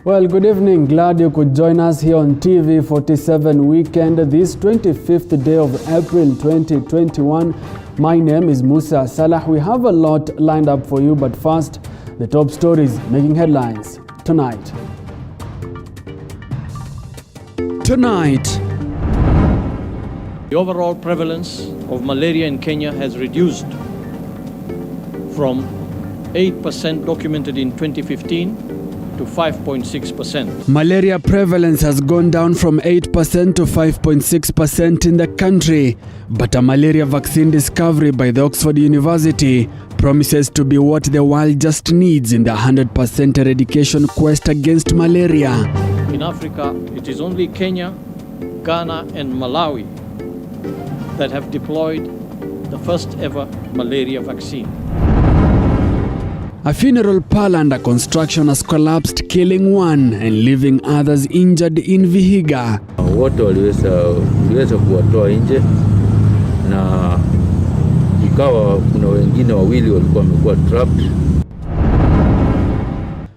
Well, good evening. Glad you could join us here on TV47 Weekend, this 25th day of April 2021. My name is Musa Salah. We have a lot lined up for you, but first, the top stories making headlines tonight. The overall prevalence of malaria in Kenya has reduced from 8% documented in 2015 to 5.6%. Malaria prevalence has gone down from 8% to 5.6% in the country, but a malaria vaccine discovery by the Oxford University promises to be what the world just needs in the 100% eradication quest against malaria. In Africa, it is only Kenya, Ghana and Malawi that have deployed the first ever malaria vaccine. A funeral parlor under construction has collapsed, killing one and leaving others injured in Vihiga. Wote waliweza kuwatoa nje na ikawa kuna wengine wawili walikuwa wamekuwa trapped.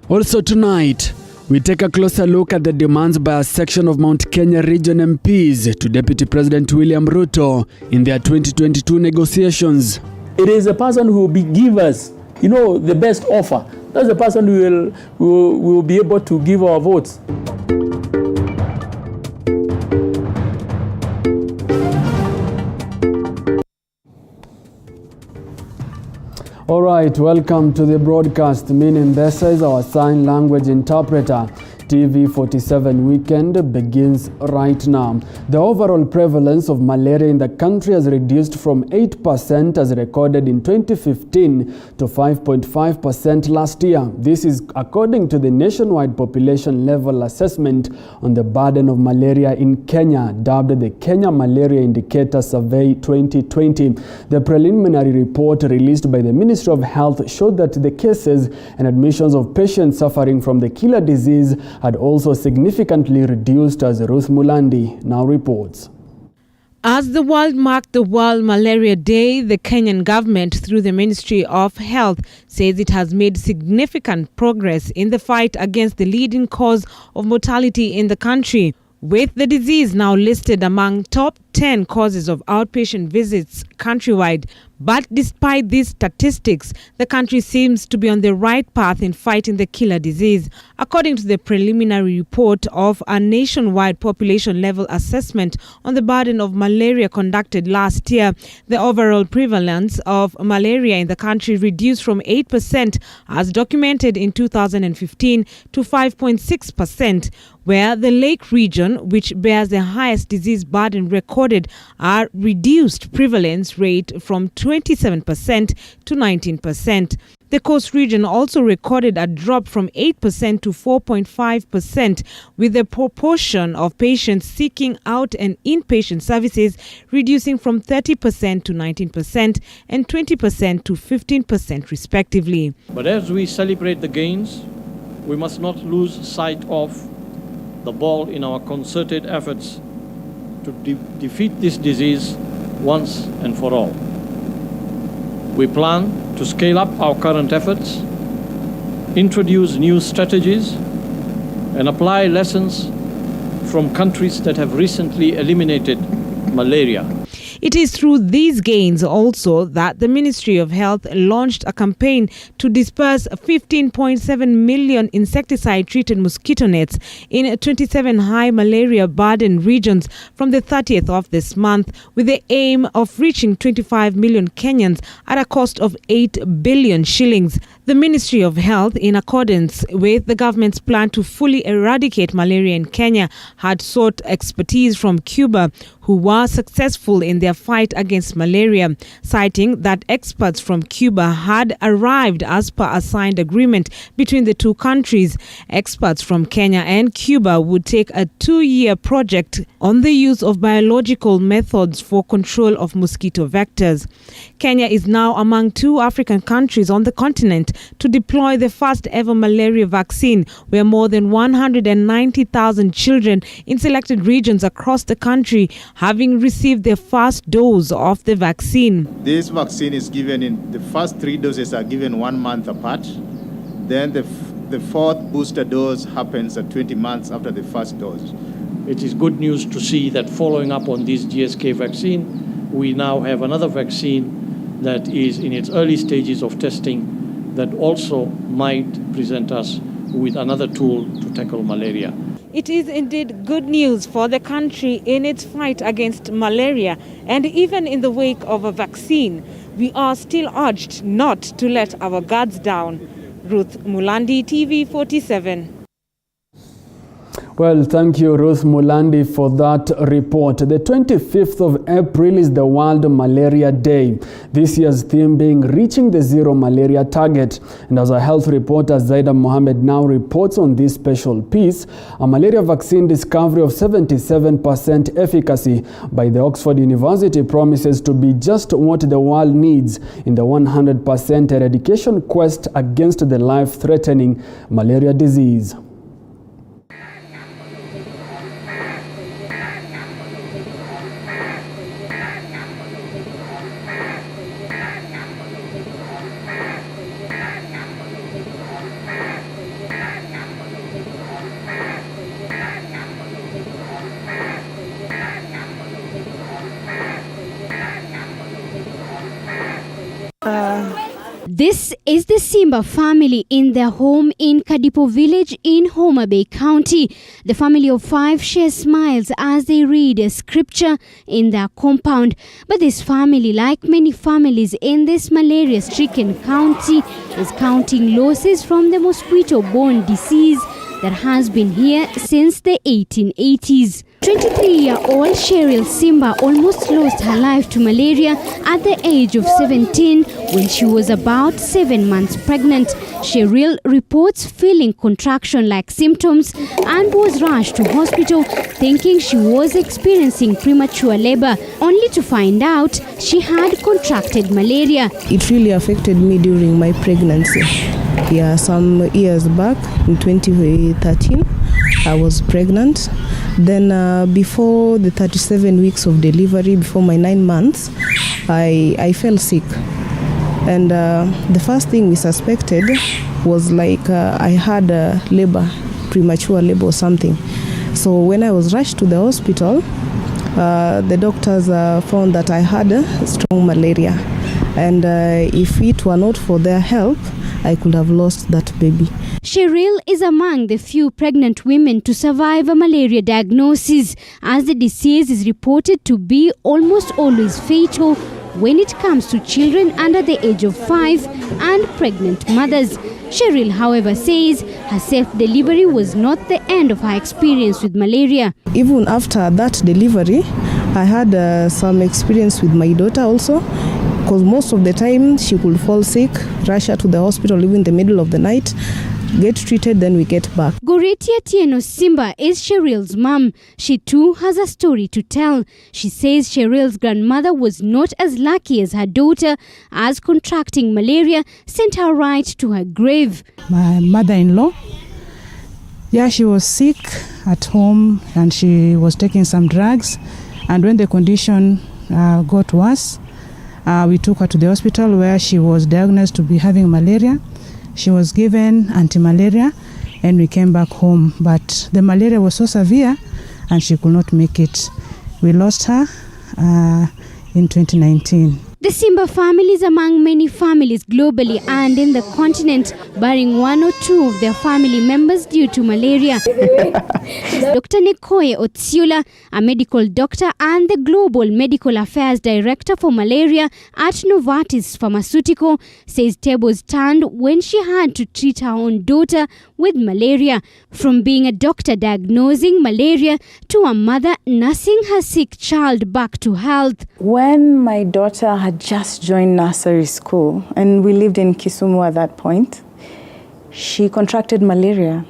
Also tonight, we take a closer look at the demands by a section of Mount Kenya region MPs to Deputy President William Ruto in their 2022 negotiations. It is a person who will give us, the best offer. That's the person who will be able to give our votes. All right, welcome to the broadcast. Meaning this is our sign language interpreter. TV47 Weekend begins right now. The overall prevalence of malaria in the country has reduced from 8% as recorded in 2015 to 5.5% last year. This is according to the nationwide population level assessment on the burden of malaria in Kenya, dubbed the Kenya Malaria Indicator Survey 2020. The preliminary report released by the Ministry of Health showed that the cases and admissions of patients suffering from the killer disease had also significantly reduced, as Ruth Mulandi now reports. As the world marked the World Malaria Day, the Kenyan government, through the Ministry of Health, says it has made significant progress in the fight against the leading cause of mortality in the country, with the disease now listed among top 10 causes of outpatient visits countrywide. But despite these statistics, the country seems to be on the right path in fighting the killer disease. According to the preliminary report of a nationwide population level assessment on the burden of malaria conducted last year, the overall prevalence of malaria in the country reduced from 8% as documented in 2015 to 5.6%, where the Lake region, which bears the highest disease burden recorded, are reduced prevalence rate from 27% to 19%. The Coast region also recorded a drop from 8% to 4.5%, with the proportion of patients seeking out and inpatient services reducing from 30% to 19% and 20% to 15% respectively. But as we celebrate the gains, we must not lose sight of the ball in our concerted efforts to defeat this disease once and for all. We plan to scale up our current efforts, introduce new strategies, and apply lessons from countries that have recently eliminated malaria. It is through these gains also that the Ministry of Health launched a campaign to disperse 15.7 million insecticide-treated mosquito nets in 27 high malaria burden regions from the 30th of this month, with the aim of reaching 25 million Kenyans at a cost of 8 billion shillings. The Ministry of Health, in accordance with the government's plan to fully eradicate malaria in Kenya, had sought expertise from Cuba, who were successful in their fight against malaria, citing that experts from Cuba had arrived as per a signed agreement between the two countries. Experts from Kenya and Cuba would take a 2-year project on the use of biological methods for control of mosquito vectors. Kenya is now among 2 African countries on the continent to deploy the first ever malaria vaccine, where more than 190,000 children in selected regions across the country having received their first dose of the vaccine. This vaccine is given the first 3 doses are given 1 month apart. Then the the fourth booster dose happens at 20 months after the first dose. It is good news to see that following up on this GSK vaccine, we now have another vaccine that is in its early stages of testing that also might present us with another tool to tackle malaria. It is indeed good news for the country in its fight against malaria, and even in the wake of a vaccine, we are still urged not to let our guards down. Ruth Mulandi, TV47. Well, thank you, Ruth Mulandi, for that report. The 25th of April is the World Malaria Day. This year's theme being reaching the zero malaria target. And as our health reporter Zaida Mohammed now reports on this special piece, a malaria vaccine discovery of 77% efficacy by the Oxford University promises to be just what the world needs in the 100% eradication quest against the life-threatening malaria disease. This is the Simba family in their home in Kadipo village in Homa Bay County. The family of 5 share smiles as they read a scripture in their compound. But this family, like many families in this malaria-stricken county, is counting losses from the mosquito-borne disease that has been here since the 1880s. 23-year-old Cheryl Simba almost lost her life to malaria at the age of 17 when she was about 7 months pregnant. Cheryl reports feeling contraction-like symptoms and was rushed to hospital thinking she was experiencing premature labor, only to find out she had contracted malaria. It really affected me during my pregnancy. Yeah, some years back in 2013, I was pregnant. Then before the 37 weeks of delivery, before my 9 months, I fell sick. And the first thing we suspected was like I had labor, premature labor or something. So when I was rushed to the hospital, the doctors found that I had strong malaria. And if it were not for their help, I could have lost that baby. Cheryl is among the few pregnant women to survive a malaria diagnosis, as the disease is reported to be almost always fatal when it comes to children under the age of 5 and pregnant mothers. Cheryl, however, says her self-delivery was not the end of her experience with malaria. Even after that delivery, I had some experience with my daughter also, because most of the time she could fall sick, rush her to the hospital even in the middle of the night, get treated, then we get back. Goretia Tieno Simba is Cheryl's mom. She too has a story to tell. She says Cheryl's grandmother was not as lucky as her daughter, as contracting malaria sent her right to her grave. My mother-in-law, she was sick at home and she was taking some drugs, and when the condition got worse, we took her to the hospital where she was diagnosed to be having malaria. She was given anti-malaria and we came back home. But the malaria was so severe and she could not make it. We lost her in 2019. The Simba family is among many families globally and in the continent, barring 1 or 2 of their family members due to malaria. Dr. Nikoye Otsiula, a medical doctor and the Global Medical Affairs Director for Malaria at Novartis Pharmaceutical, says tables turned when she had to treat her own daughter with malaria, from being a doctor diagnosing malaria to a mother nursing her sick child back to health. When my daughter had just joined nursery school, and we lived in Kisumu at that point, she contracted malaria.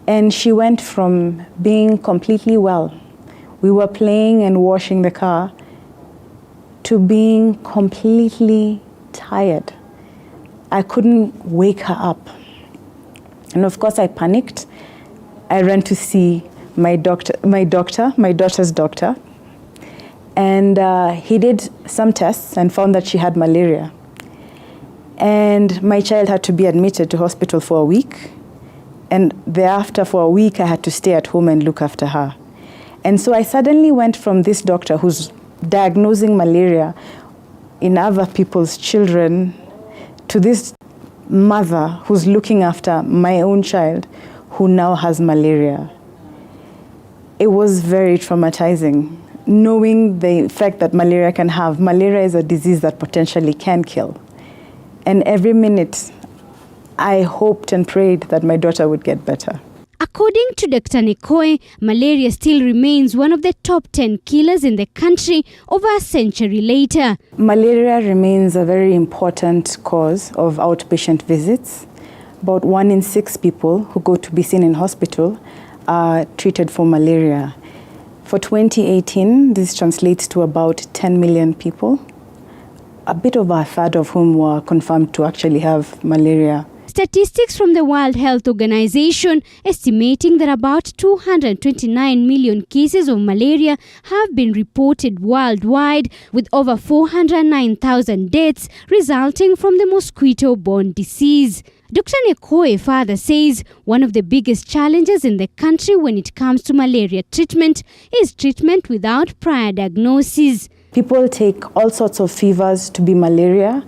And she went from being completely well, we were playing and washing the car, to being completely tired. I couldn't wake her up. And of course I panicked. I ran to see my daughter's doctor. And he did some tests and found that she had malaria. And my child had to be admitted to hospital for a week. And thereafter, for a week, I had to stay at home and look after her. And so I suddenly went from this doctor who's diagnosing malaria in other people's children to this mother who's looking after my own child who now has malaria. It was very traumatizing, knowing the effect that malaria can have. Malaria is a disease that potentially can kill. And every minute, I hoped and prayed that my daughter would get better. According to Dr. Nikoe, malaria still remains one of the top 10 killers in the country over a century later. Malaria remains a very important cause of outpatient visits. About 1 in 6 people who go to be seen in hospital are treated for malaria. For 2018, this translates to about 10 million people, a bit over a third of whom were confirmed to actually have malaria. Statistics from the World Health Organization estimating that about 229 million cases of malaria have been reported worldwide, with over 409,000 deaths resulting from the mosquito-borne disease. Dr. Nikoe further says one of the biggest challenges in the country when it comes to malaria treatment is treatment without prior diagnosis. People take all sorts of fevers to be malaria,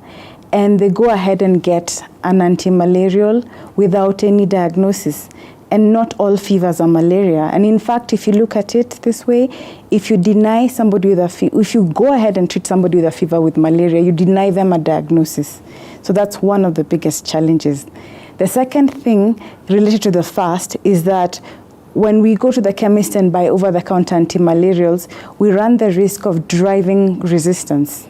and they go ahead and get an anti-malarial without any diagnosis. And not all fevers are malaria. And in fact, if you look at it this way, if you deny somebody with a fever, if you go ahead and treat somebody with a fever with malaria, you deny them a diagnosis. So that's one of the biggest challenges. The second thing related to the first is that when we go to the chemist and buy over-the-counter anti-malarials, we run the risk of driving resistance.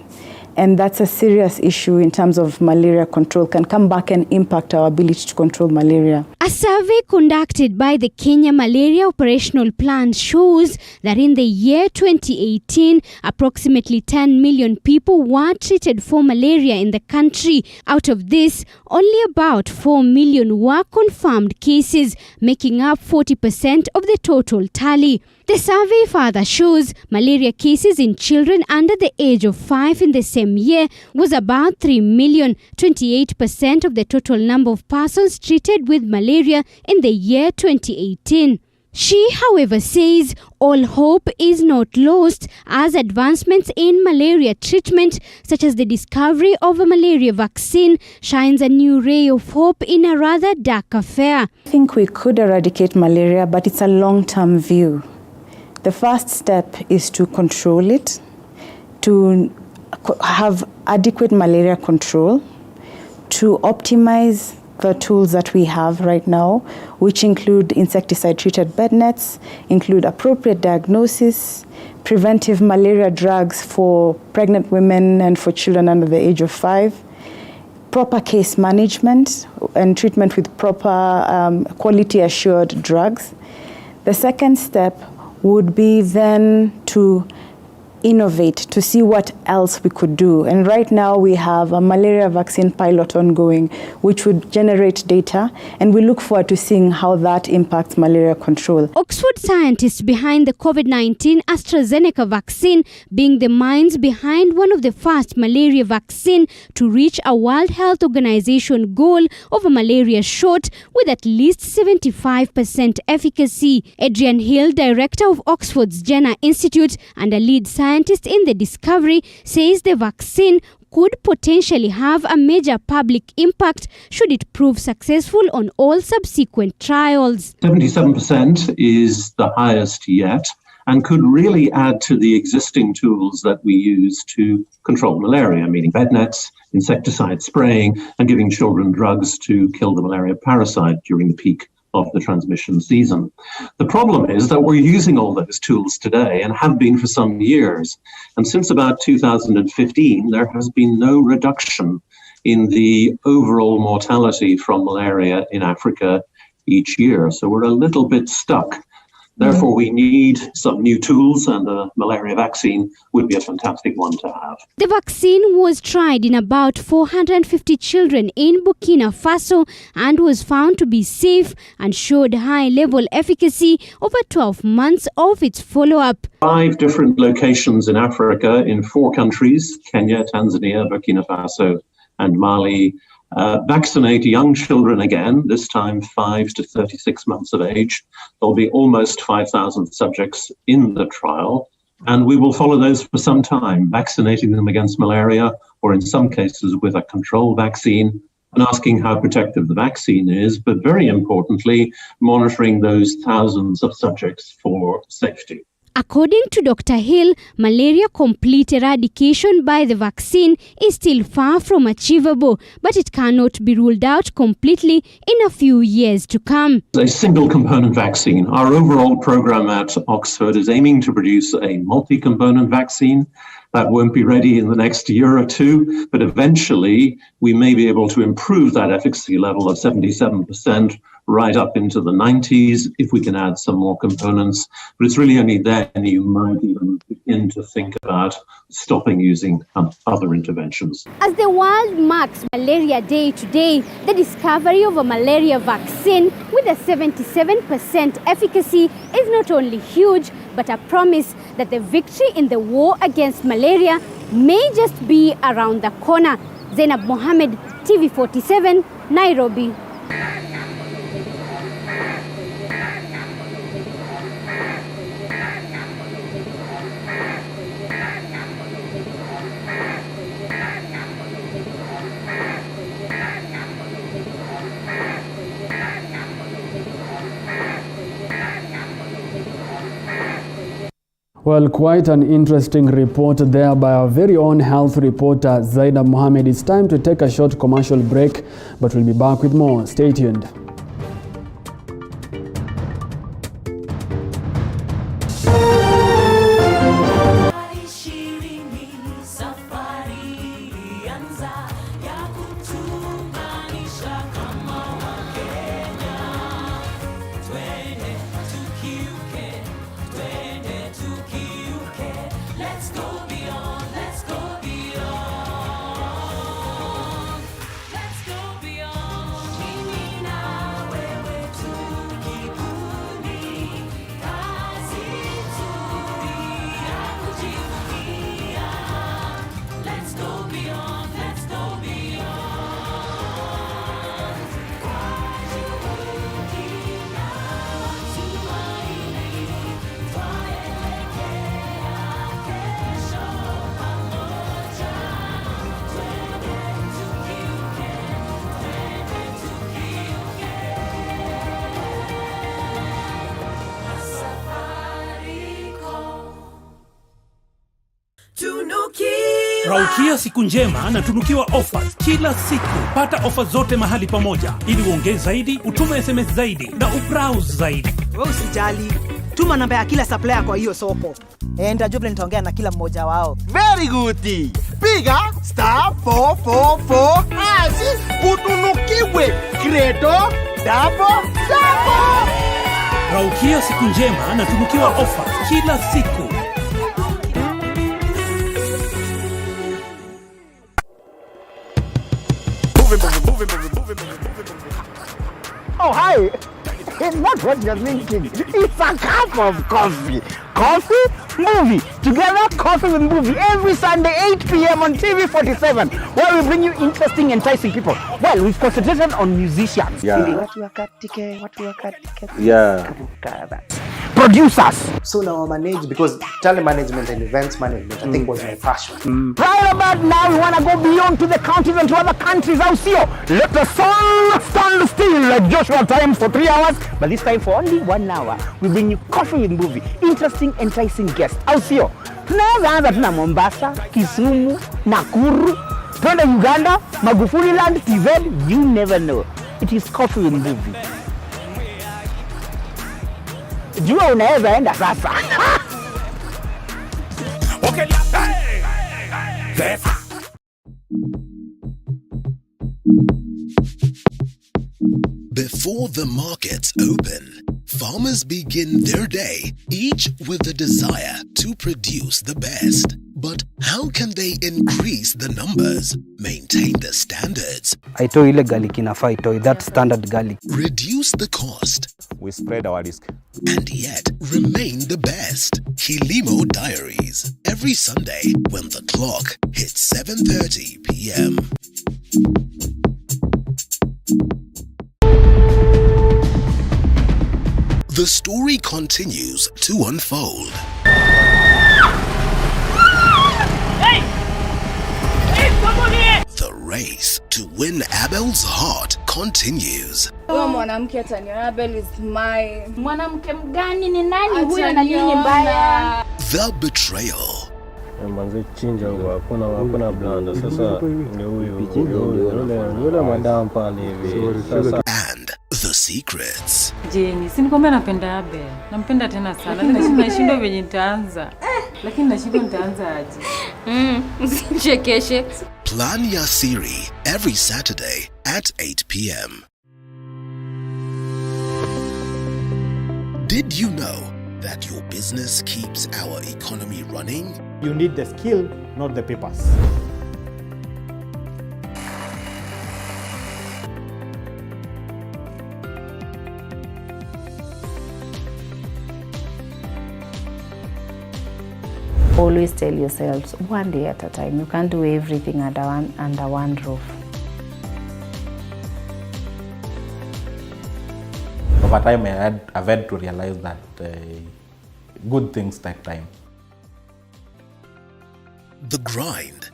And that's a serious issue in terms of malaria control, can come back and impact our ability to control malaria. A survey conducted by the Kenya Malaria Operational Plan shows that in the year 2018, approximately 10 million people were treated for malaria in the country. Out of this, only about 4 million were confirmed cases, making up 40% of the total tally. The survey further shows malaria cases in children under the age of 5 in the same year was about 3 million, 28% of the total number of persons treated with malaria in the year 2018. She, however, says all hope is not lost as advancements in malaria treatment, such as the discovery of a malaria vaccine, shines a new ray of hope in a rather dark affair. I think we could eradicate malaria, but it's a long-term view. The first step is to control it, to have adequate malaria control, to optimize the tools that we have right now, which include insecticide-treated bed nets, include appropriate diagnosis, preventive malaria drugs for pregnant women and for children under the age of 5, proper case management and treatment with proper quality-assured drugs. The second step would be then to innovate, to see what else we could do. And right now we have a malaria vaccine pilot ongoing, which would generate data, and we look forward to seeing how that impacts malaria control. Oxford scientists behind the COVID-19 AstraZeneca vaccine being the minds behind one of the first malaria vaccine to reach a World Health Organization goal of a malaria shot with at least 75% efficacy. Adrian Hill, director of Oxford's Jenner Institute and a lead scientist in the discovery, says the vaccine could potentially have a major public impact should it prove successful on all subsequent trials. 77% is the highest yet and could really add to the existing tools that we use to control malaria, meaning bed nets, insecticide spraying, and giving children drugs to kill the malaria parasite during the peak of the transmission season. The problem is that we're using all those tools today and have been for some years. And since about 2015, there has been no reduction in the overall mortality from malaria in Africa each year. So we're a little bit stuck. Therefore, we need some new tools, and the malaria vaccine would be a fantastic one to have. The vaccine was tried in about 450 children in Burkina Faso and was found to be safe and showed high-level efficacy over 12 months of its follow-up. 5 different locations in Africa in 4 countries, Kenya, Tanzania, Burkina Faso, and Mali, vaccinate young children again, this time 5 to 36 months of age. There'll be almost 5,000 subjects in the trial, and we will follow those for some time, vaccinating them against malaria, or in some cases with a control vaccine, and asking how protective the vaccine is, but very importantly, monitoring those thousands of subjects for safety. According to Dr. Hill, malaria complete eradication by the vaccine is still far from achievable, but it cannot be ruled out completely in a few years to come. A single component vaccine. Our overall program at Oxford is aiming to produce a multi-component vaccine. That won't be ready in the next year or two, but eventually we may be able to improve that efficacy level of 77% right up into the 90s if we can add some more components. But it's really only then you might even begin to think about stopping using other interventions. As the world marks Malaria Day today, the discovery of a malaria vaccine with a 77% efficacy is not only huge, but a promise that the victory in the war against malaria may just be around the corner. Zainab Mohammed, TV47, Nairobi. Well, quite an interesting report there by our very own health reporter, Zainab Mohammed. It's time to take a short commercial break, but we'll be back with more. Stay tuned. Raukia siku njema na tunukiwa offers kila siku. Pata offers zote mahali pamoja ili uongeze zaidi, utume SMS zaidi na ubrowse zaidi. Wewe usijali. Tuma namba ya kila supplier kwa hiyo soko. Ndio nitaongea na kila mmoja wao. Very good. Piga *444 hazi utunukiwe Credo double. Raukia siku njema na tunukiwa offers kila siku. Oh, hi. It's not what you're thinking. It's a cup of coffee. Coffee, movie. Together, coffee with movie. Every Sunday, 8 p.m. on TV47, where we bring you interesting, enticing people. Well, we've concentrated on musicians. Yeah. Yeah. Producers. So now I manage, because telemanagement and events management, I think was my passion. Right about now, we want to go beyond to the counties and to other countries. Out here, let the sun stand still like Joshua time for 3 hours, but this time for only 1 hour. We bring you coffee with movie, interesting, enticing guests. Out here, tunaweza anza tuna Mombasa, Kisumu, Nakuru, twende Uganda, Magufuli Land, TZ, you never know. It is coffee with movie. Jua unaweza enda sasa. Okay. Before the markets open, farmers begin their day, each with a desire to produce the best. But how can they increase the numbers, maintain the standards, Aitoi ile garlic inafaa itoi, that standard garlic, reduce the cost, we spread our risk, and yet remain the best? Kilimo Diaries, every Sunday when the clock hits 7:30 p.m. The story continues to unfold. The race to win Abel's heart continues. Mwanamke ataniona, Abel is mine. Mwanamke mgani ni nani huyo na nini mbaya? The betrayal. Manze chinja hakuna blanda sasa ndio huyo madam pale hivi sasa. And the secrets. Jenny, si nikwambia napenda Abel. Nampenda tena sana. Lakini nashindwa venye nitaanza. Lakini nashindwa nitaanza aje. Usichekeshe. Plan ya siri every Saturday at 8 p.m. Did you know that your business keeps our economy running? You need the skill, not the papers. Always tell yourselves, one day at a time. You can't do everything under one roof. Over time, I've had to realize that good things take time. The Grind,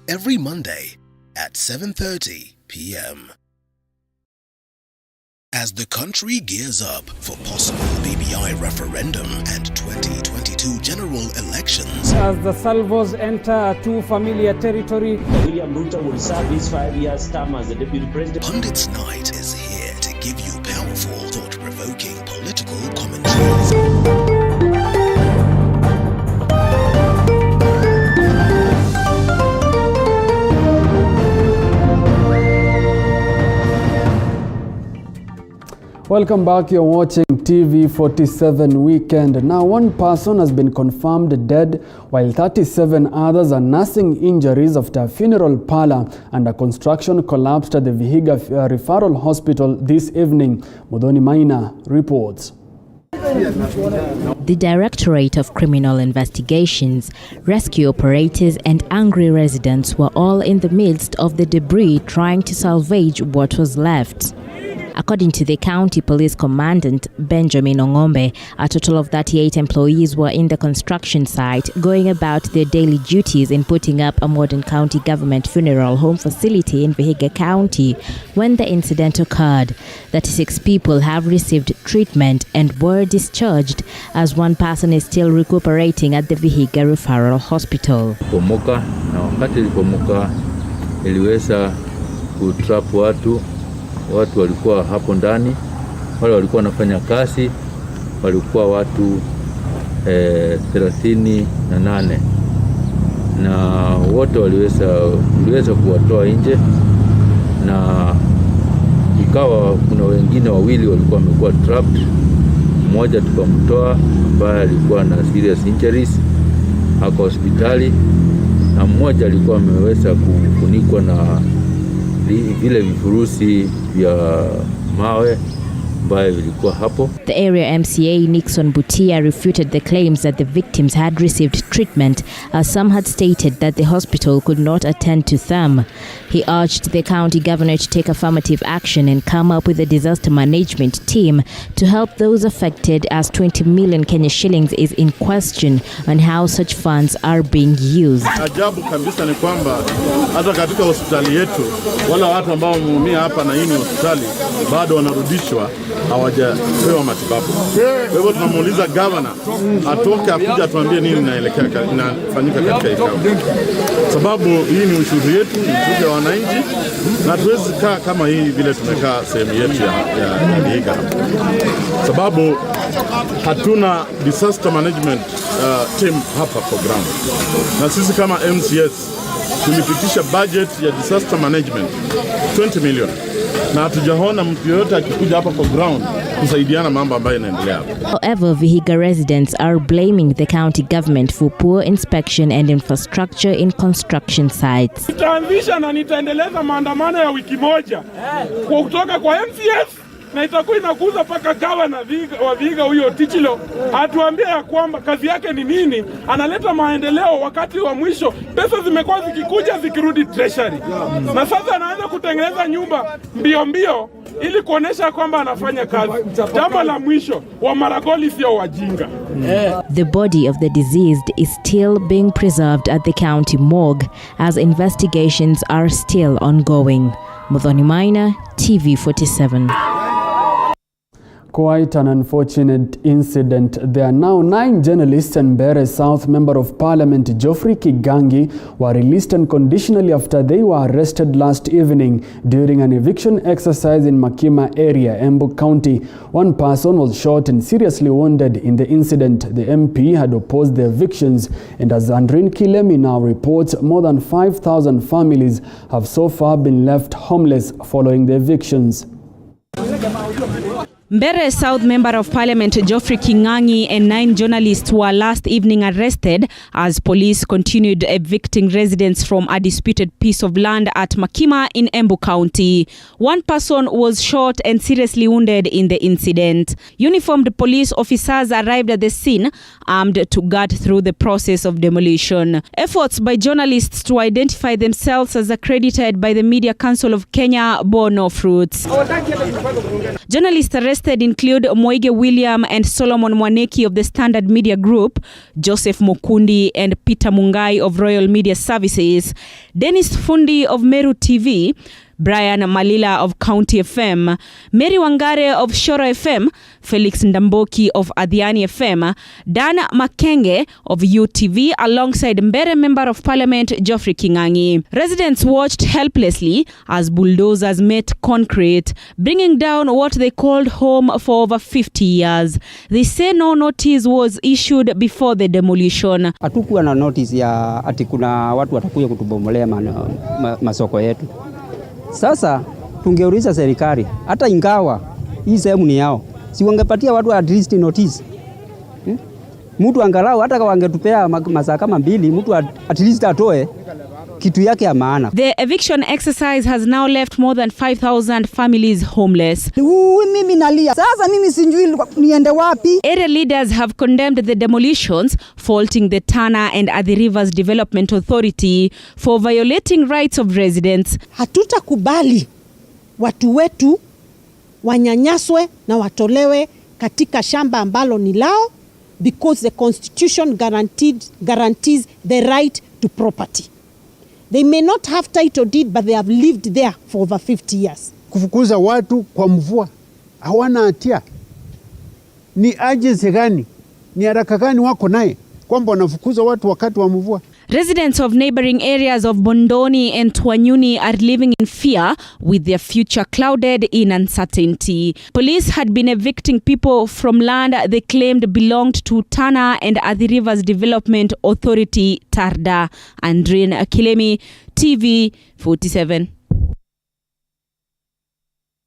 every Monday at 7:30 p.m. As the country gears up for possible BBI referendum and 2022 general elections. As the salvos enter a too familiar territory, William Ruto will serve his 5 years term as the deputy president. Pundits Night is here to give you powerful, thought-provoking political commentaries. Welcome back. You're watching TV47 Weekend. Now, one person has been confirmed dead while 37 others are nursing injuries after a funeral parlor and a construction collapsed at the Vihiga Referral Hospital this evening. Mudhoni Maina reports. The Directorate of Criminal Investigations, rescue operators and angry residents were all in the midst of the debris trying to salvage what was left. According to the County Police Commandant, Benjamin Ongombe, a total of 38 employees were in the construction site going about their daily duties in putting up a modern county government funeral home facility in Vihiga County when the incident occurred. 36 people have received treatment and were discharged as one person is still recuperating at the Vihiga Referral Hospital. Pomoka na wakati ilipomoka iliweza kutrap watu walikuwa hapo ndani, wale walikuwa wanafanya kazi, walikuwa watu 38 na wote waliweza kuwatoa nje, na ikawa kuna wengine wawili walikuwa wamekuwa trapped. Mmoja tukamtoa ambaye alikuwa na serious injuries hako hospitali, na mmoja alikuwa ameweza kufunikwa na vile vifurusi vya mawe ambayo vilikuwa hapo. The area MCA Nixon Butia refuted the claims that the victims had received treatment, as some had stated that the hospital could not attend to them. He urged the county governor to take affirmative action and come up with a disaster management team to help those affected, as 20 million Kenya shillings is in question on how such funds are being used. Ajabu kabisa ni kwamba hata katika hospitali yetu wala watu ambao wameumia hapa na hii hospitali bado wanarudishwa, hawajapewa matibabu. Kwa hivyo tunamuuliza governor atoke akuja atuambie nini inafanyika katika ikao. Sababu hii ni ushuru yetu, ni ushuru ya wananchi, na tuwezi kaa kama hii vile tumekaa sehemu yetu ya Vihiga. Sababu hatuna disaster management team hapa kwa ground. Na sisi kama MCS tulipitisha budget ya disaster management 20 million. Na hatujaona mtu yoyote akikuja hapa kwa ground kusaidiana mambo ambayo yanaendelea hapa. However, Vihiga residents are blaming the county government for poor inspection and infrastructure in construction sites. Nitaanzisha na nitaendeleza maandamano ya wiki moja kwa kutoka kwa MCS na itakuwa inakuza paka gawa na wa Vihiga huyo Tichilo atuambie ya kwamba kazi yake ni nini. Analeta maendeleo wakati wa mwisho pesa zimekuwa zikikuja zikirudi treasury, na sasa anaanza kutengeneza nyumba mbio mbio ili kuonesha kwamba anafanya kazi. Jambo la mwisho, wa Maragoli sio wajinga. The body of the deceased is still being preserved at the county morgue as investigations are still ongoing. Muthoni Maina, TV47. Quite an unfortunate incident. There are now 9 journalists and Mbeere South Member of Parliament Geoffrey Kigangi were released unconditionally after they were arrested last evening during an eviction exercise in Makima area, Embu County. One person was shot and seriously wounded in the incident. The MP had opposed the evictions, and as Andrin Kilemi now reports, more than 5,000 families have so far been left homeless following the evictions. Mbeere South Member of Parliament Geoffrey Kigangi and 9 journalists were last evening arrested as police continued evicting residents from a disputed piece of land at Makima in Embu County. One person was shot and seriously wounded in the incident. Uniformed police officers arrived at the scene, armed to guard through the process of demolition. Efforts by journalists to identify themselves as accredited by the Media Council of Kenya bore no fruits. Journalists arrested include Moige William and Solomon Mwaneki of the Standard Media Group, Joseph Mukundi and Peter Mungai of Royal Media Services, Dennis Fundi of Meru TV, Brian Malila of County FM, Mary Wangare of Shoro FM, Felix Ndamboki of Adhiani FM, Dan Makenge of UTV alongside Mbeere Member of Parliament Geoffrey Kigangi. Residents watched helplessly as bulldozers met concrete, bringing down what they called home for over 50 years. They say no notice was issued before the demolition. Hatukuwa na notice ya ati kuna watu watakuja kutubomolea masoko yetu. Sasa tungeuliza serikali, hata ingawa hii sehemu ni yao, si wangepatia watu at least notice. Mtu angalau hata kama wangetupea masaa kama 2, mtu at least atoe kitu yake ya maana. The eviction exercise has now left more than 5,000 families homeless. Mimi nalia. Sasa mimi sijui niende wapi. Area leaders have condemned the demolitions, faulting the Tana and Athi Rivers Development Authority for violating rights of residents. Hatutakubali watu wetu wanyanyaswe na watolewe katika shamba ambalo ni lao, because the constitution guarantees the right to property. They may not have title deed, but they have lived there for over 50 years. Kufukuza watu kwa mvua hawana hatia. Ni agency gani? Ni haraka gani wako naye kwamba wanafukuza watu wakati wa mvua? Residents of neighboring areas of Bondoni and Twanyuni are living in fear, with their future clouded in uncertainty. Police had been evicting people from land they claimed belonged to Tana and Athi Rivers Development Authority, Tarda. Andrin Kilemi, TV47.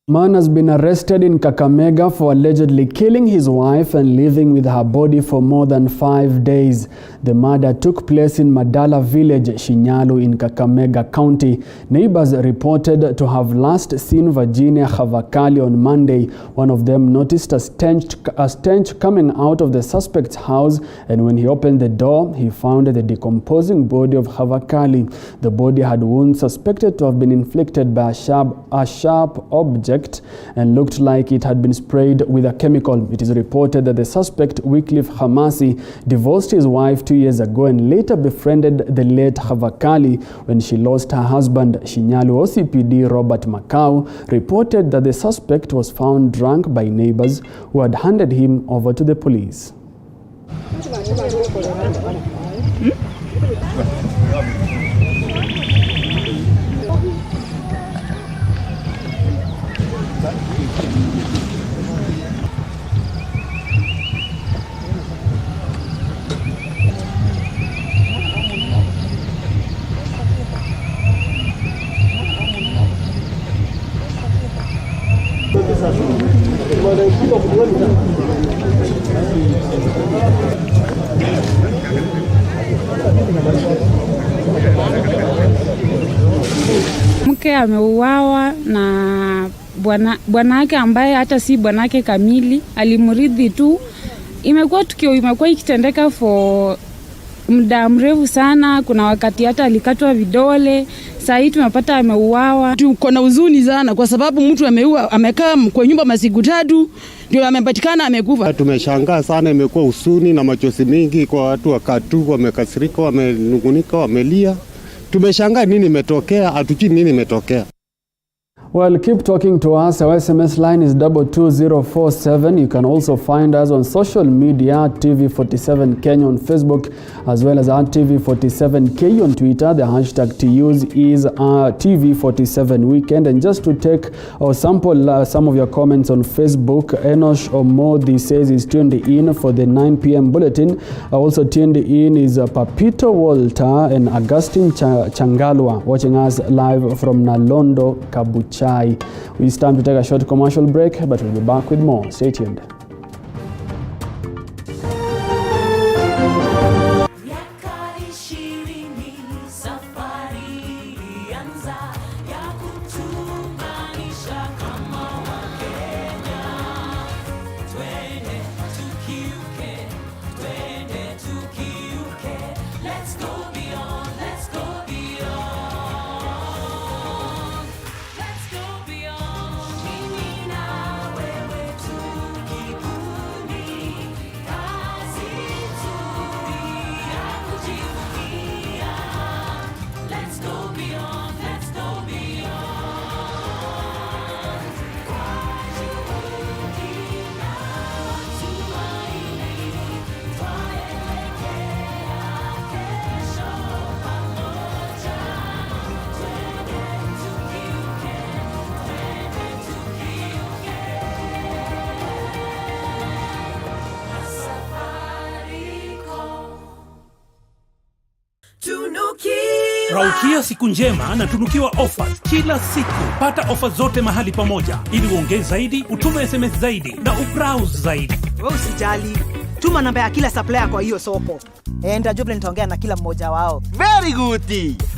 Man has been arrested in Kakamega for allegedly killing his wife and living with her body for more than 5 days. The murder took place in Madala village, Shinyalu in Kakamega County. Neighbors reported to have last seen Virginia Chavakali on Monday. One of them noticed a stench coming out of the suspect's house, and when he opened the door, he found the decomposing body of Chavakali. The body had wounds suspected to have been inflicted by a sharp object and looked like it had been sprayed with a chemical. It is reported that the suspect, Wycliffe Hamasi, divorced his wife 2 years ago and later befriended the late Chavakali when she lost her husband. Shinyalu OCPD Robert Makau reported that the suspect was found drunk by neighbors who had handed him over to the police. Mke ameuawa na bwanake ambaye hata si bwanake kamili, alimridhi tu. Imekuwa tukio imekuwa ikitendeka for muda mrefu sana. Kuna wakati hata alikatwa vidole. Sasa hivi tumepata ameuawa. Tuko na huzuni sana kwa sababu mtu amekaa kwa nyumba masiku 3 ndio amepatikana amekufa. Tumeshangaa sana, imekuwa huzuni na machozi mingi kwa watu wa Gotv, wamekasirika, wamenungunika, wamelia. Tumeshangaa nini imetokea, hatujui nini imetokea. Well, keep talking to us. Our SMS line is 22047. You can also find us on social media at TV47 Kenya on Facebook, as well as at TV47K on Twitter. The hashtag to use is TV47 Weekend. And just to take or sample some of your comments on Facebook, Enosh Omodi says he's tuned in for the 9 p.m. bulletin. Also tuned in is Papito Walter and Augustine Changalwa, watching us live from Nalondo, Kabucha. It's time to take a short commercial break, but we'll be back with more. Stay tuned. Raukia siku njema na tunukiwa offers kila siku. Pata offers zote mahali pamoja ili uongeze zaidi, utume SMS zaidi na ubrowse zaidi. Wewe usijali. Tuma namba ya kila supplier kwa hiyo soko. Enda Jubilee nitaongea na kila mmoja wao. Very good.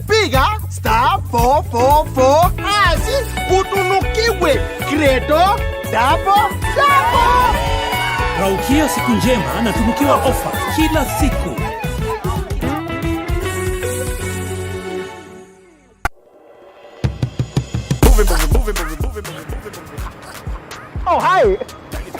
Piga *444 utunukiwe Credo double. Raukia siku njema na tunukiwa offers kila siku. Oh, hi.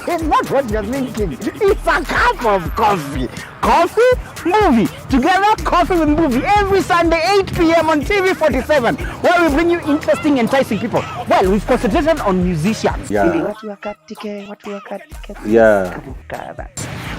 It's not what you're thinking. It's a cup of coffee. Coffee, movie. Together, coffee with movie. Every Sunday, 8 p.m. on TV47, where we bring you interesting, enticing people. Well, we've concentrated on musicians. Yeah.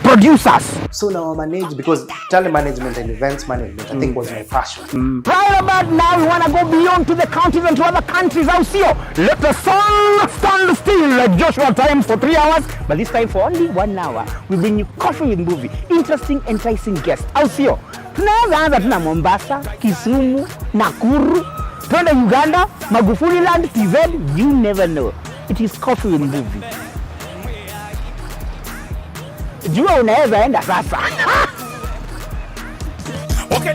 Producers. So now I manage, because telemanagement and events management, I think was my passion. Right about now, we want to go beyond to the counties and to other countries. Out here, let the sun stand still like Joshua time for 3 hours, but this time for only 1 hour. We bring you coffee with movie, interesting, enticing guests. Out here, tunaanza tuna Mombasa, Kisumu, Nakuru, twende Uganda, Magufuli Land, TZ, you never know. It is coffee with movie. Jua unaweza enda sasa. Okay.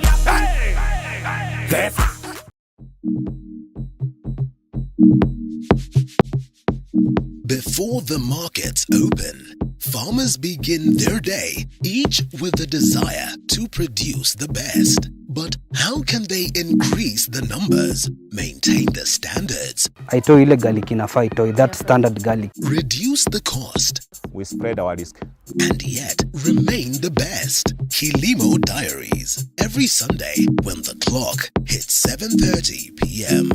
Before the markets open, farmers begin their day, each with the desire to produce the best. But how can they increase the numbers, maintain the standards, Aitoi ile garlic inafaa itoi, that standard garlic, reduce the cost, we spread our risk, and yet remain the best? Kilimo Diaries, every Sunday when the clock hits 7:30 p.m.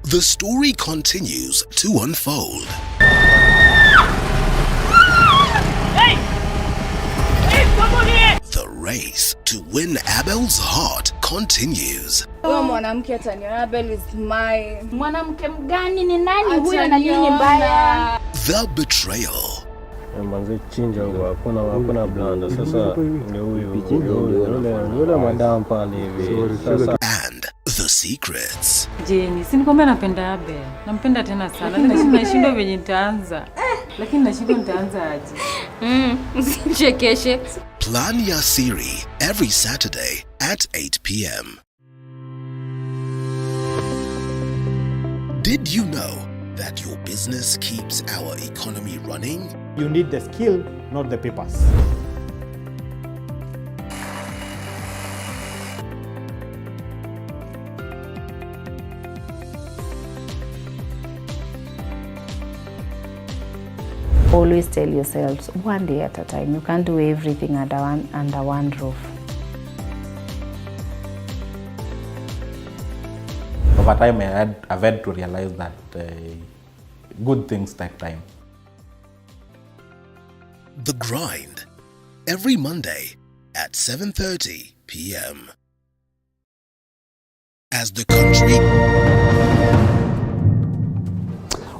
The story continues to unfold. Hey! Hey, someone here! The race to win Abel's heart continues. Huyo mwanamke ataniona. Abel is my mwanamke mgani, ni nani huyo na nini mbaya? The betrayal. Manze chinja huwa hakuna blanda. Sasa ni yule madam pale hivi. Sasa and the secrets. Jenny, si nikwambia napenda Abel. Nampenda tena sana. Nashindwa venye nitaanza. Lakini nashindwa nitaanza aje. Usichekeshe. Plan ya siri every Saturday at 8 p.m. Did you know that your business keeps our economy running? You need the skill, not the papers. Always tell yourselves, one day at a time. You can't do everything under one roof. Over time, I've had to realize that good things take time. The Grind, every Monday at 7:30 p.m. As the country...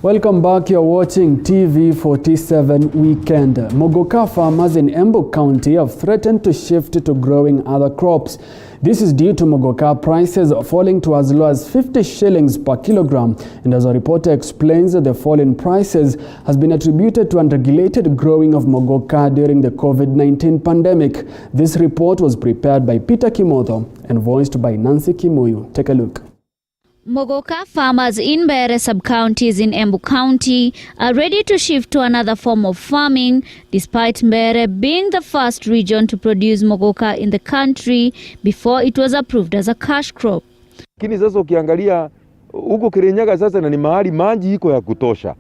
Welcome back. You're watching TV47 Weekend. Mogoka farmers in Embu County have threatened to shift to growing other crops. This is due to Mogoka prices falling to as low as 50 shillings per kilogram. And as a reporter explains, the fall in prices has been attributed to unregulated growing of Mogoka during the COVID-19 pandemic. This report was prepared by Peter Kimotho and voiced by Nancy Kimuyu. Take a look. Mogoka farmers in Mbeere sub-counties in Embu County are ready to shift to another form of farming, despite Mbeere being the first region to produce Mogoka in the country before it was approved as a cash crop. Lakini sasa ukiangalia huko Kirinyaga sasa na ni mahali maji iko ya kutosha.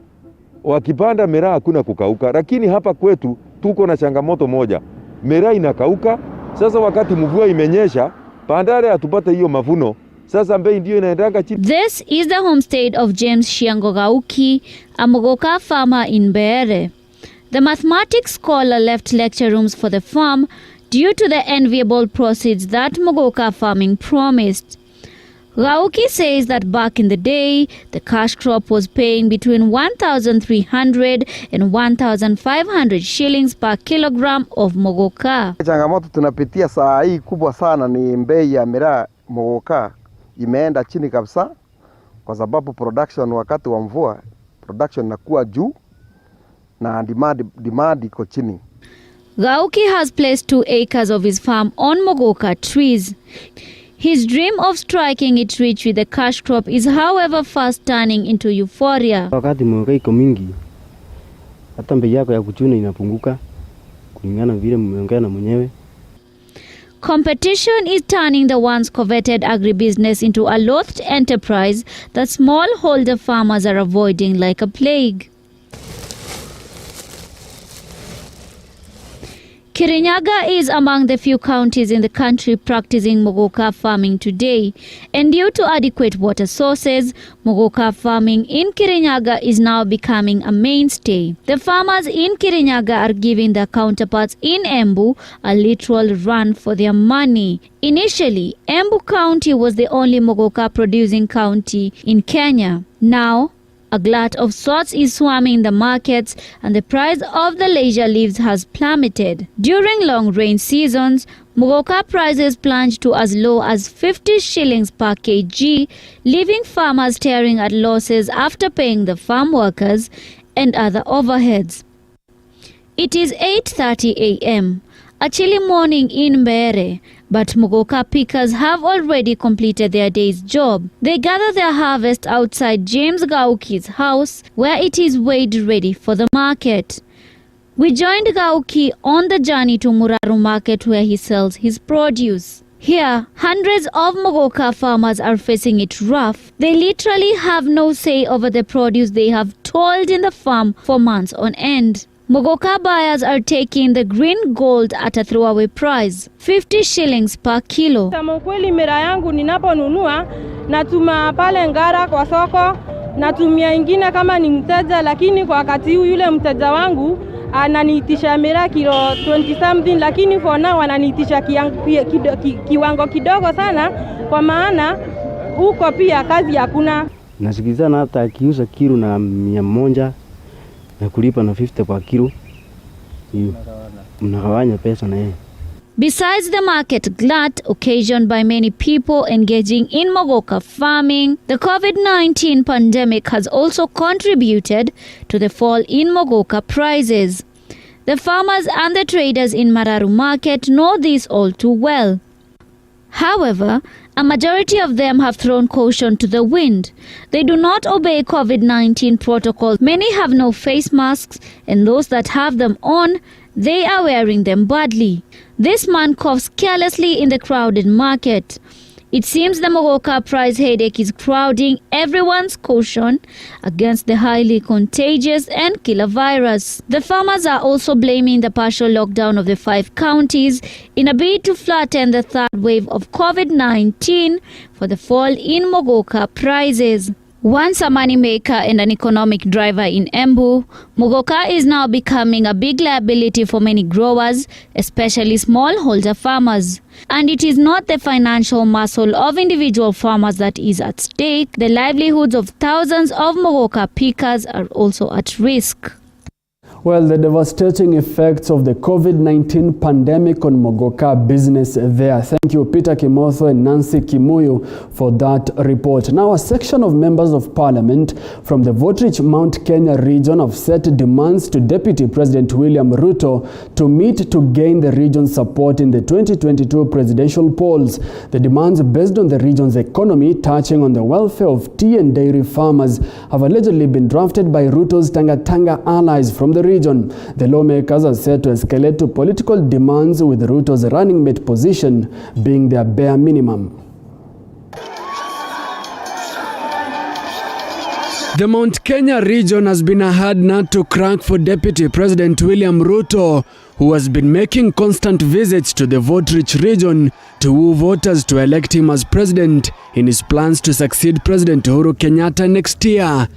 Wakipanda miraa hakuna kukauka, lakini hapa kwetu tuko na changamoto moja. Miraa inakauka, sasa wakati mvua imenyesha, bandari hatupata hiyo mavuno. This is the homestead of James Shiangogauki, a Mogoka farmer in Mbeere. The mathematics scholar left lecture rooms for the farm due to the enviable proceeds that Mogoka farming promised. Gauki says that back in the day, the cash crop was paying between 1,300 and 1,500 shillings per kilogram of Mogoka. Changamoto tunapitia saa hii kubwa sana ni bei ya miraa Mogoka imeenda chini kabisa kwa sababu production wakati wa mvua production inakuwa juu na demand iko chini. Gauki has placed 2 acres of his farm on Mogoka trees. His dream of striking it rich with the cash crop is however fast turning into euphoria. Wakati Mogoka iko mingi hata bei yako ya kuchuna inapunguka kulingana vile mmeongea na mwenyewe. Competition is turning the once coveted agribusiness into a loathed enterprise that smallholder farmers are avoiding like a plague. Kirinyaga is among the few counties in the country practicing Mogoka farming today, and due to adequate water sources, Mogoka farming in Kirinyaga is now becoming a mainstay. The farmers in Kirinyaga are giving their counterparts in Embu a literal run for their money. Initially, Embu County was the only Mogoka producing county in Kenya. Now, a glut of sorts is swarming the markets and the price of the leisure leaves has plummeted. During long rain seasons, Mogoka prices plunged to as low as 50 shillings per kg, leaving farmers staring at losses after paying the farm workers and other overheads. It is 8:30 a.m., a chilly morning in Mbeere, but Mogoka pickers have already completed their day's job. They gather their harvest outside James Gauki's house, where it is weighed ready for the market. We joined Gauki on the journey to Muraru market where he sells his produce. Here, hundreds of Mogoka farmers are facing it rough. They literally have no say over the produce they have toiled in the farm for months on end. Mogoka buyers are taking the green gold at a throwaway price, 50 shillings per kilo. Kama kweli miraa yangu ninaponunua natuma pale Ngara kwa soko, natumia ingine kama ni mteja, lakini kwa wakati huu yule mteja wangu ananiitisha miraa kilo 20 something, lakini for now ananiitisha kiwango kidogo sana, kwa maana huko pia kazi hakuna. Nasikizana hata akiuza kilo na 100 na kulipa na 50 kwa kilo, mnagawanya pesa na yeye. Besides the market glut occasioned by many people engaging in Mogoka farming, the COVID-19 pandemic has also contributed to the fall in Mogoka prices. The farmers and the traders in Mararu market know this all too well. However, A majority of them have thrown caution to the wind. They do not obey COVID-19 protocols. Many have no face masks, and those that have them on, they are wearing them badly. This man coughs carelessly in the crowded market. It seems the Mogoka price headache is crowding everyone's caution against the highly contagious and killer virus. The farmers are also blaming the partial lockdown of the 5 counties in a bid to flatten the third wave of COVID-19 for the fall in Mogoka prices. Once a money maker and an economic driver in Embu, Mogoka is now becoming a big liability for many growers, especially smallholder farmers. And it is not the financial muscle of individual farmers that is at stake. The livelihoods of thousands of Mogoka pickers are also at risk. Well, the devastating effects of the COVID-19 pandemic on Mogoka business there. Thank you, Peter Kimotho and Nancy Kimuyu, for that report. Now, a section of members of parliament from the Votrich Mount Kenya region have set demands to Deputy President William Ruto to meet to gain the region's support in the 2022 presidential polls. The demands, based on the region's economy, touching on the welfare of tea and dairy farmers, have allegedly been drafted by Ruto's Tanga allies from the region. The lawmakers are set to escalate to political demands, with Ruto's running mate position being their bare minimum. The Mount Kenya region has been a hard nut to crack for Deputy President William Ruto, who has been making constant visits to the vote-rich region to woo voters to elect him as president in his plans to succeed President Uhuru Kenyatta next year.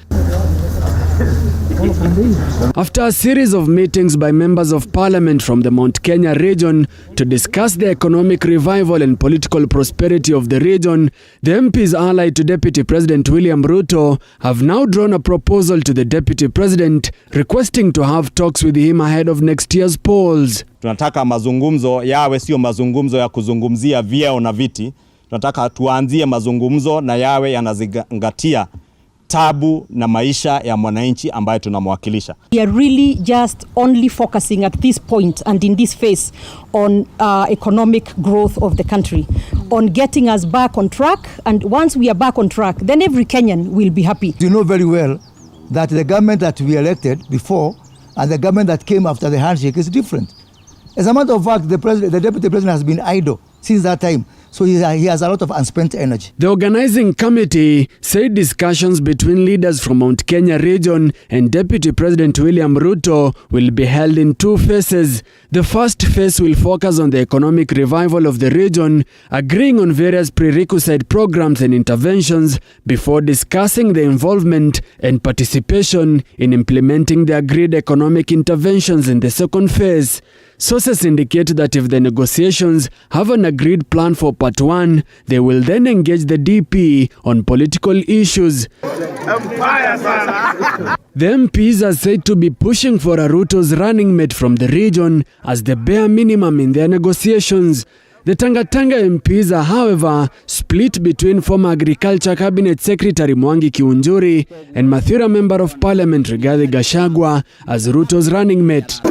After a series of meetings by members of parliament from the Mount Kenya region to discuss the economic revival and political prosperity of the region, the MPs allied to Deputy President William Ruto have now drawn a proposal to the Deputy President requesting to have talks with him ahead of next year's polls. Tunataka mazungumzo yawe sio mazungumzo ya kuzungumzia vyeo na viti. Tunataka tuanzie mazungumzo na yawe yanazingatia tabu na maisha ya mwananchi ambaye tunamwakilisha. We are really just only focusing at this point and in this phase on economic growth of the country, on getting us back on track, and once we are back on track, then every Kenyan will be happy. You know very well that the government that we elected before and the government that came after the handshake is different. As a matter of fact, the deputy president has been idle since that time. So he has a lot of unspent energy. The organizing committee said discussions between leaders from Mount Kenya region and Deputy President William Ruto will be held in 2 phases. The first phase will focus on the economic revival of the region, agreeing on various prerequisite programs and interventions before discussing the involvement and participation in implementing the agreed economic interventions in the second phase. Sources indicate that if the negotiations have an agreed plan for Part 1, they will then engage the DP on political issues. The MPs are said to be pushing for a Ruto's running mate from the region as the bare minimum in their negotiations. The Tanga MPs are, however, split between former Agriculture Cabinet Secretary Mwangi Kiunjuri and Mathura Member of Parliament Rigathi Gachagua as Ruto's running mate.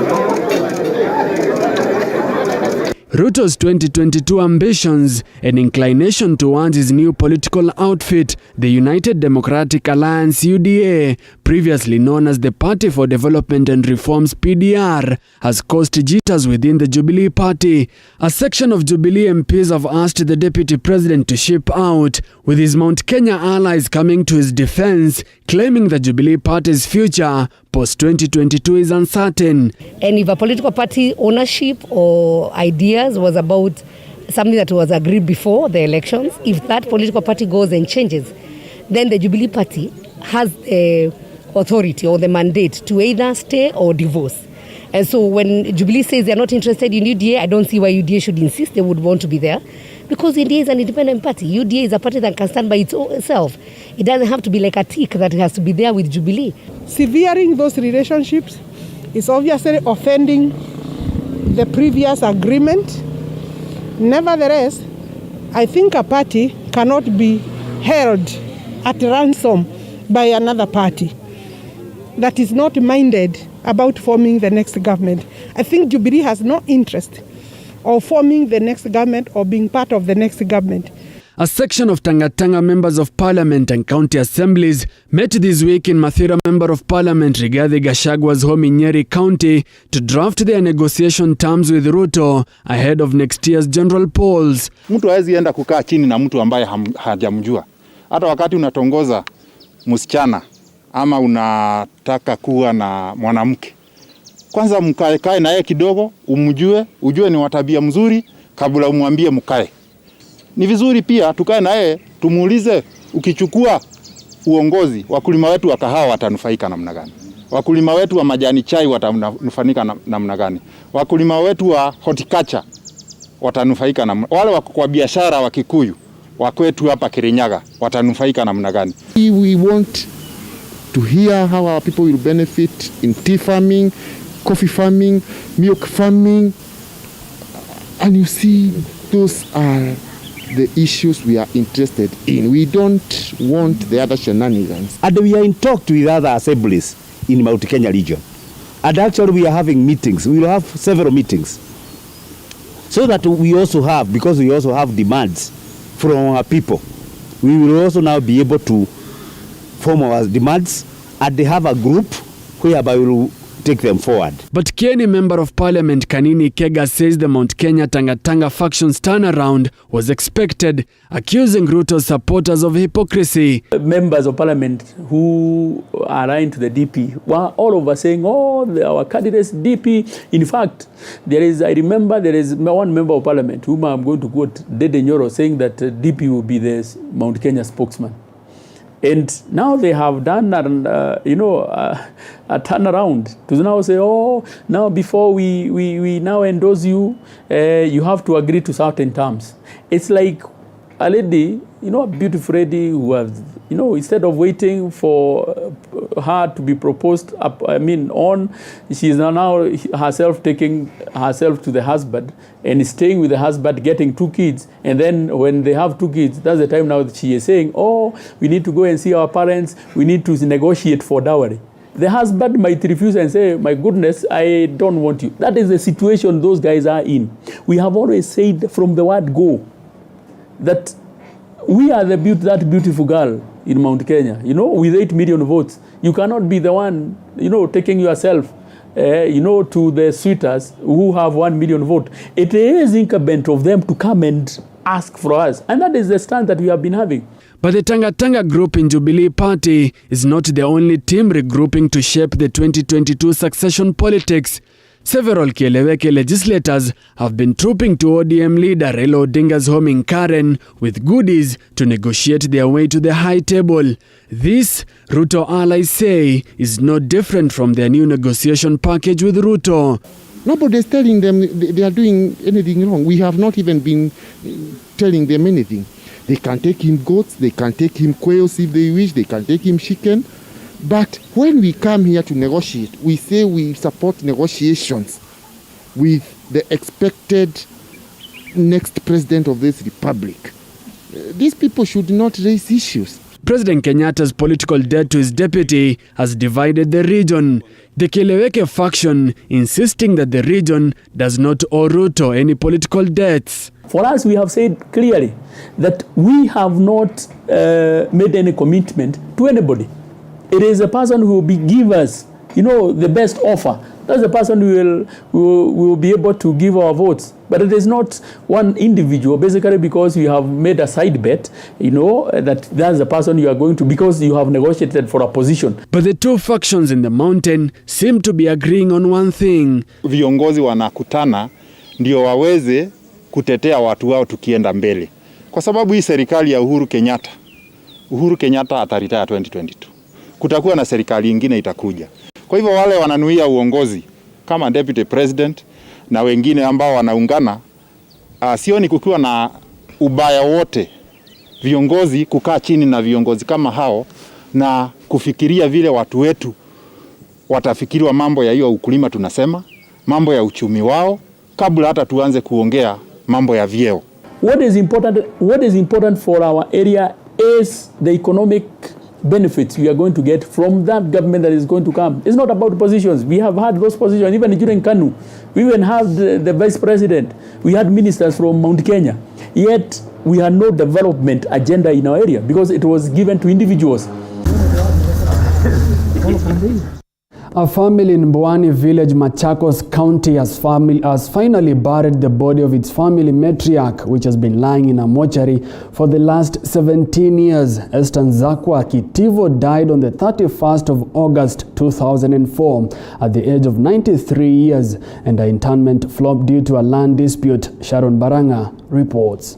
Ruto's 2022 ambitions and inclination towards his new political outfit, the United Democratic Alliance UDA, previously known as the Party for Development and Reforms PDR, has caused jitters within the Jubilee Party. A section of Jubilee MPs have asked the Deputy President to ship out, with his Mount Kenya allies coming to his defense, claiming the Jubilee Party's future post-2022 is uncertain. And if a political party ownership or ideas was about something that was agreed before the elections, if that political party goes and changes, then the Jubilee Party has the authority or the mandate to either stay or divorce. And so when Jubilee says they're not interested in UDA, I don't see why UDA should insist they would want to be there. Because UDA is an independent party. UDA is a party that can stand by itself. It doesn't have to be like a tick that it has to be there with Jubilee. Severing those relationships is obviously offending the previous agreement. Nevertheless, I think a party cannot be held at ransom by another party that is not minded about forming the next government. I think Jubilee has no interest of forming the next government or being part of the next government. A section of Tanga members of parliament and county assemblies met this week in Mathira Member of Parliament Rigathi Gachagwa's home in Nyeri County to draft their negotiation terms with Ruto ahead of next year's general polls. Mtu hawezi enda kukaa chini na mtu ambaye hajamjua. Hata wakati unatongoza msichana ama unataka kuwa na mwanamke, kwanza mkae na yeye kidogo, umjue, ujue ni watabia mzuri kabla umwambie mkae. Ni vizuri pia tukae na yeye tumuulize, ukichukua uongozi, wakulima wetu wa kahawa watanufaika namna gani? Wakulima wetu wa majani chai watanufaika namna gani? Wakulima wetu wa horticulture watanufaika namna, wale kwa biashara wa Kikuyu wa kwetu hapa Kirinyaga watanufaika namna gani? We want to hear how our people will benefit in tea farming, coffee farming, milk farming, and you see those are the issues we are interested in. We don't want the other shenanigans. And we are in talk with other assemblies in Mount Kenya region. And actually we are having meetings. We will have several meetings. So that we also have, because we also have demands from our people, we will also now be able to form our demands and they have a group whereby we will take them forward. But Kieni Member of Parliament Kanini Kega says the Mount Kenya Tanga faction's turnaround was expected, accusing Ruto's supporters of hypocrisy. Members of Parliament who are aligned to the DP were all over saying, oh, our candidates DP. In fact, I remember there is one member of Parliament whom I'm going to quote, Dede Nyoro, saying that DP will be the Mount Kenya spokesman. And now they have done, a turnaround to now say, oh, now before we now endorse you, you have to agree to certain terms. It's like a lady, a beautiful lady who has, instead of waiting for her to be proposed, she is now herself taking herself to the husband and staying with the husband, getting 2 kids. And then when they have 2 kids, that's the time now that she is saying, oh, we need to go and see our parents. We need to negotiate for dowry. The husband might refuse and say, my goodness, I don't want you. That is the situation those guys are in. We have always said from the word go that we are that beautiful girl in Mount Kenya, with 8 million votes. You cannot be the one, taking yourself, to the suitors who have 1 million votes. It is incumbent of them to come and ask for us. And that is the stand that we have been having. But the Tanga group in Jubilee Party is not the only team regrouping to shape the 2022 succession politics. Several Kieleweke legislators have been trooping to ODM leader Raila Odinga's home in Karen with goodies to negotiate their way to the high table. This, Ruto allies say, is no different from their new negotiation package with Ruto. Nobody is telling them they are doing anything wrong. We have not even been telling them anything. They can take him goats, they can take him quails if they wish, they can take him chicken. But when we come here to negotiate, we say we support negotiations with the expected next president of this republic. These people should not raise issues. President Kenyatta's political debt to his deputy has divided the region. The Kieleweke faction insisting that the region does not owe Ruto any political debts. For us, we have said clearly that we have not made any commitment to anybody. It is a person who will give us, the best offer. That's the person who will be able to give our votes. But it is not one individual, basically because you have made a side bet, that's the person you are going to, because you have negotiated for a position. But the two factions in the mountain seem to be agreeing on one thing. Viongozi wanakutana ndio waweze kutetea watu wao tukienda mbele. Kwa sababu hii serikali ya Uhuru Kenyatta ataritaya 2022. Kutakuwa na serikali nyingine itakuja. Kwa hivyo wale wananuia uongozi kama deputy president na wengine ambao wanaungana, sioni kukiwa na ubaya wote viongozi kukaa chini na viongozi kama hao na kufikiria vile watu wetu watafikiriwa mambo ya hiyo ukulima tunasema, mambo ya uchumi wao, kabla hata tuanze kuongea mambo ya vyeo. What is important for our area is the economic benefits we are going to get from that government that is going to come. It's not about positions. We have had those positions even during KANU. We even had the vice president. We had ministers from Mount Kenya. yet we had no development agenda in our area because it was given to individuals. A family in Mbwani village, Machakos County has finally buried the body of its family matriarch, which has been lying in a mortuary for the last 17 years. Esther Nzakwa Kitivo died on the 31st of August 2004 at the age of 93 years, and her interment flopped due to a land dispute. Sharon Baranga reports.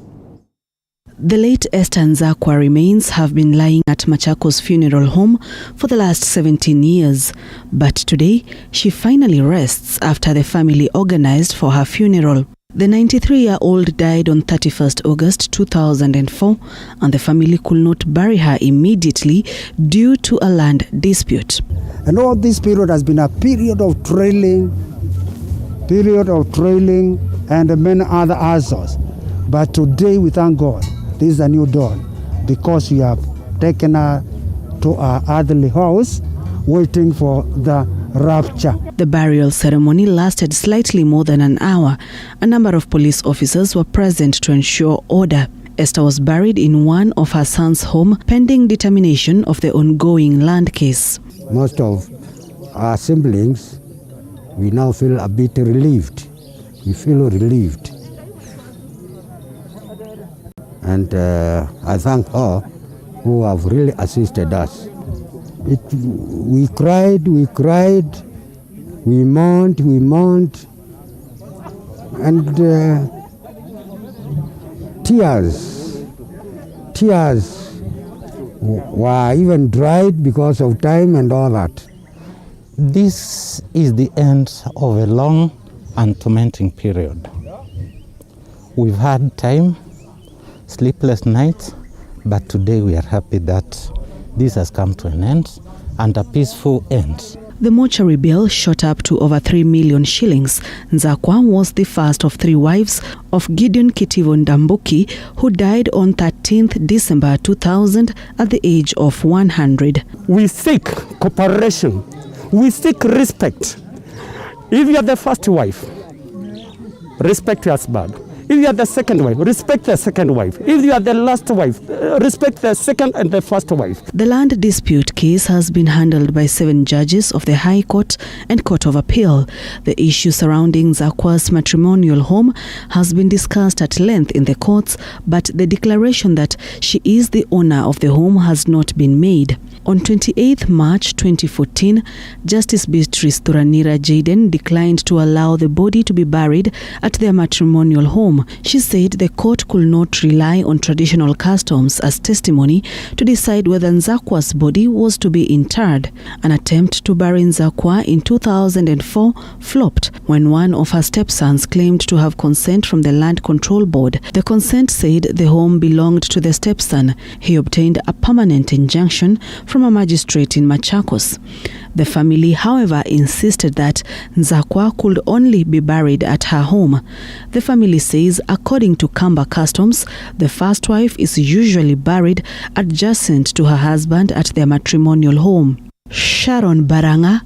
The late Esther Nzakwa remains have been lying at Machakos funeral home for the last 17 years. But today, she finally rests after the family organized for her funeral. The 93-year-old died on 31st August 2004, and the family could not bury her immediately due to a land dispute. And all this period has been a period of trailing and many other answers. But today, we thank God. This is a new dawn because we have taken her to our earthly house, waiting for the rapture. The burial ceremony lasted slightly more than an hour. A number of police officers were present to ensure order. Esther was buried in one of her son's home, pending determination of the ongoing land case. Most of our siblings, we now feel a bit relieved. We feel relieved. And I thank all who have really assisted us. We cried, we mourned, and tears were even dried because of time and all that. This is the end of a long and tormenting period. We've had time, sleepless nights, but today we are happy that this has come to an end and a peaceful end. The mortuary bill shot up to over 3 million shillings. Nzakwa was the first of 3 wives of Gideon Kitivo Ndambuki, who died on 13th December 2000 at the age of 100. We seek cooperation. We seek respect. If you are the first wife, respect your husband. If you are the second wife, respect the second wife. If you are the last wife, respect the second and the first wife. The land dispute case has been handled by 7 judges of the High Court and Court of Appeal. The issue surrounding Nzakwa's matrimonial home has been discussed at length in the courts, but the declaration that she is the owner of the home has not been made. On 28 March 2014, Justice Beatrice Thuranira Jaden declined to allow the body to be buried at their matrimonial home. She said the court could not rely on traditional customs as testimony to decide whether Nzakwa's body was to be interred. An attempt to bury Nzakwa in 2004 flopped when one of her stepsons claimed to have consent from the Land Control Board. The consent said the home belonged to the stepson. He obtained a permanent injunction from a magistrate in Machakos. The family, however, insisted that Nzakwa could only be buried at her home. The family says, according to Kamba customs, the first wife is usually buried adjacent to her husband at their matrimonial home. Sharon Baranga,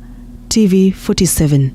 TV47.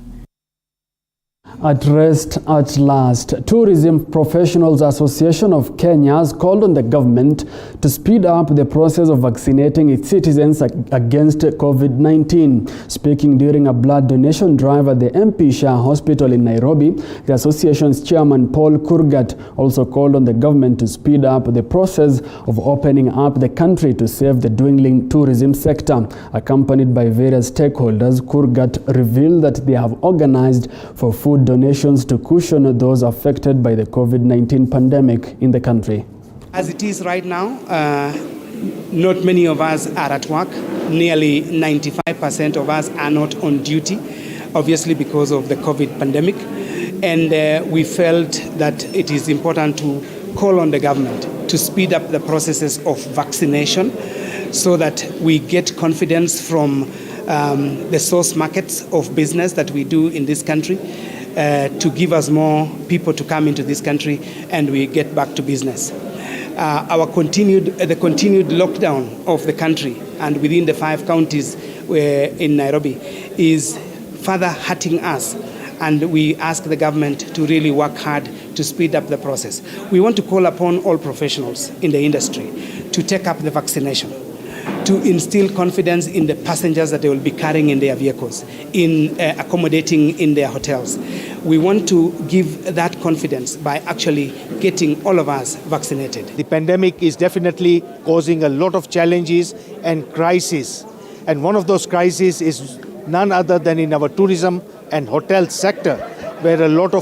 At rest at last. Tourism Professionals Association of Kenya has called on the government to speed up the process of vaccinating its citizens against COVID-19. Speaking during a blood donation drive at the MP Shah Hospital in Nairobi, the association's chairman Paul Kurgat also called on the government to speed up the process of opening up the country to save the dwindling tourism sector. Accompanied by various stakeholders, Kurgat revealed that they have organized for food donations to cushion those affected by the COVID-19 pandemic in the country. As it is right now, not many of us are at work. Nearly 95% of us are not on duty, obviously because of the COVID pandemic. And we felt that it is important to call on the government to speed up the processes of vaccination so that we get confidence from the source markets of business that we do in this country, to give us more people to come into this country and we get back to business. The continued lockdown of the country and within the 5 counties in Nairobi is further hurting us, and we ask the government to really work hard to speed up the process. We want to call upon all professionals in the industry to take up the vaccination, to instill confidence in the passengers that they will be carrying in their vehicles, in accommodating in their hotels. We want to give that confidence by actually getting all of us vaccinated. The pandemic is definitely causing a lot of challenges and crises. And one of those crises is none other than in our tourism and hotel sector, where a lot of